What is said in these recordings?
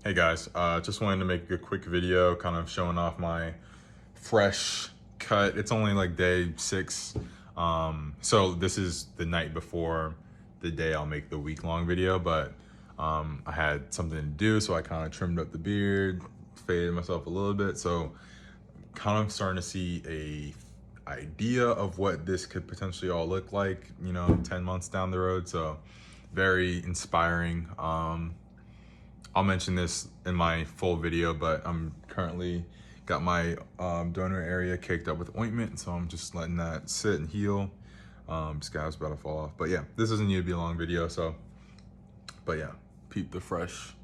Hey guys, just wanted to make a quick video kind of showing off my fresh cut. It's only like day 6. So this is the night before the day I'll make the week-long video, but I had something to do, so I kind of trimmed up the beard, faded myself a little bit. So kind of starting to see a idea of what this could potentially all look like, 10 months down the road. So very inspiring. I'll mention this in my full video, but I'm currently got my donor area caked up with ointment, so I'm just letting that sit and heal. Scabs about to fall off, but yeah, this doesn't need to be a long video. So, but yeah, peep the fresh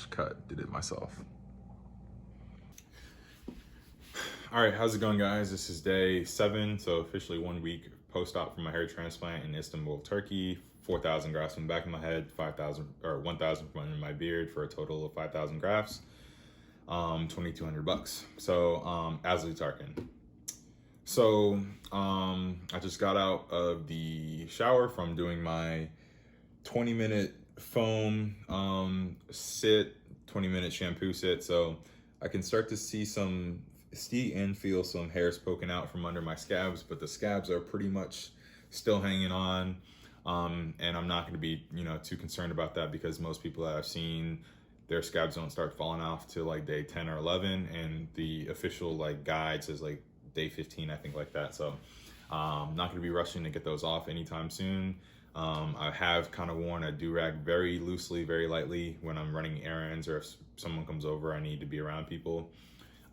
cut. Did it myself. All right, how's it going, guys? This is day 7, so officially 1 week post-op for my hair transplant in Istanbul, Turkey. 4,000 grafts from the back of my head, 5,000 or 1,000 from under my beard for a total of 5,000 grafts. $2,200. So Asli Tarcan. So I just got out of the shower from doing my 20-minute foam sit, 20-minute shampoo sit. So I can start to see and feel some hairs poking out from under my scabs, but the scabs are pretty much still hanging on. And I'm not going to be, too concerned about that, because most people that I've seen, their scabs don't start falling off till like day 10 or 11, and the official like guide says like day 15, I think, like that. So I'm not going to be rushing to get those off anytime soon. I have kind of worn a Durag very loosely, very lightly when I'm running errands, or if someone comes over, I need to be around people.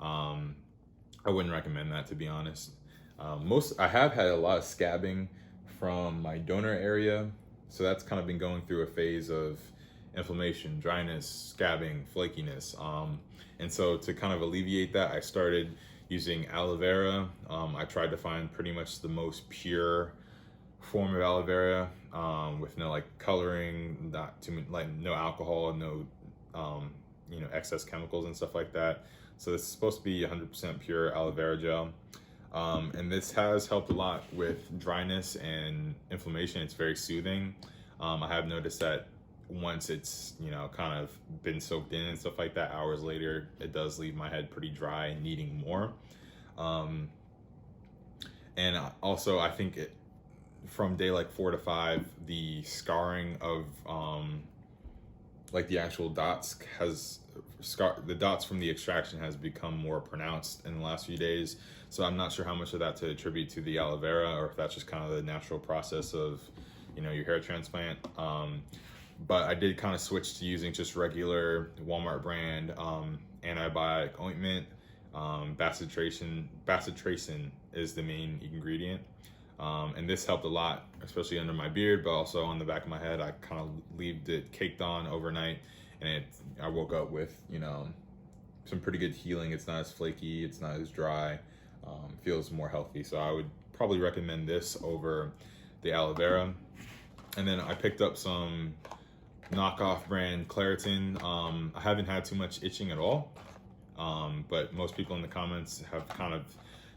I wouldn't recommend that, to be honest. I have had a lot of scabbing from my donor area, so that's kind of been going through a phase of inflammation, dryness, scabbing, flakiness, and so to kind of alleviate that, I started using aloe vera. I tried to find pretty much the most pure form of aloe vera, with no like coloring, not too much, like no alcohol, no excess chemicals and stuff like that. So this is supposed to be 100% pure aloe vera gel. And this has helped a lot with dryness and inflammation. It's very soothing. I have noticed that once it's, kind of been soaked in and stuff like that, hours later, it does leave my head pretty dry and needing more. And also, I think from day like 4 to 5, the scarring of like the actual dots the dots from the extraction has become more pronounced in the last few days. So I'm not sure how much of that to attribute to the aloe vera, or if that's just kind of the natural process of, your hair transplant. But I did kind of switch to using just regular Walmart brand antibiotic ointment. Bacitracin is the main ingredient. And this helped a lot, especially under my beard, but also on the back of my head. I kind of left it caked on overnight, and I woke up with, some pretty good healing. It's not as flaky, it's not as dry, feels more healthy. So I would probably recommend this over the aloe vera. And then I picked up some knockoff brand Claritin. I haven't had too much itching at all, but most people in the comments have kind of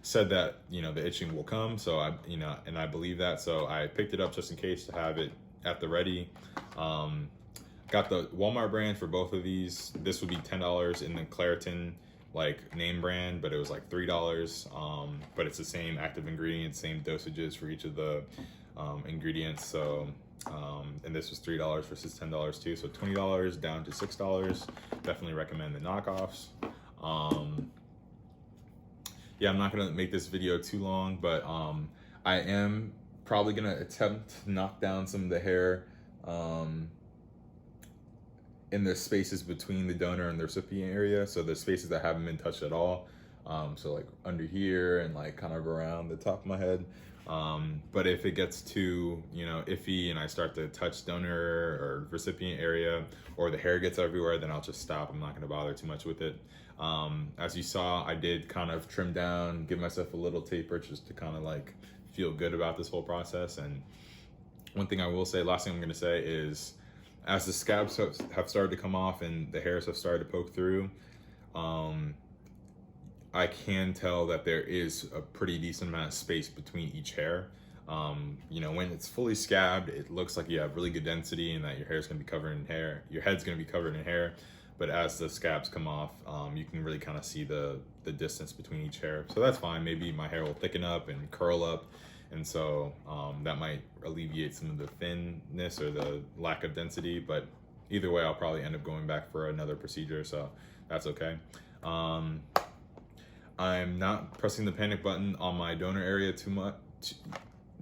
said that, you know, the itching will come. So I, you know, and I believe that. So I picked it up just in case to have it at the ready. Got the Walmart brand for both of these. This would be $10 in the Claritin like name brand, but it was like $3. But it's the same active ingredients, same dosages for each of the ingredients. So and this was $3 versus $10 too, so $20 down to $6. Definitely recommend the knockoffs. Yeah, I'm not gonna make this video too long, but I am probably gonna attempt to knock down some of the hair in the spaces between the donor and the recipient area, so the spaces that haven't been touched at all. So like under here and like kind of around the top of my head. But if it gets too, you know, iffy and I start to touch donor or recipient area, or the hair gets everywhere, then I'll just stop. I'm not gonna bother too much with it. As you saw, I did kind of trim down, give myself a little taper just to kind of like feel good about this whole process. And one thing I will say, last thing I'm gonna say is, as the scabs have started to come off and the hairs have started to poke through, I can tell that there is a pretty decent amount of space between each hair. You know, when it's fully scabbed, it looks like you have really good density and that your hair's gonna be covered in hair. Your head's gonna be covered in hair. But as the scabs come off, you can really kind of see the distance between each hair. So that's fine. Maybe my hair will thicken up and curl up. And so that might alleviate some of the thinness or the lack of density. But either way, I'll probably end up going back for another procedure. So that's okay. I'm not pressing the panic button on my donor area too much,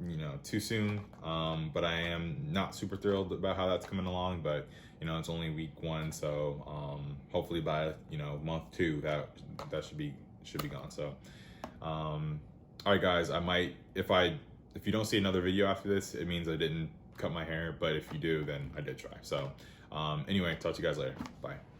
you know, too soon. But I am not super thrilled about how that's coming along. But you know, it's only week 1, so hopefully by, you know, month 2 that should be gone. So all right, guys, I might, if you don't see another video after this, it means I didn't cut my hair. But if you do, then I did try. So anyway, talk to you guys later. Bye.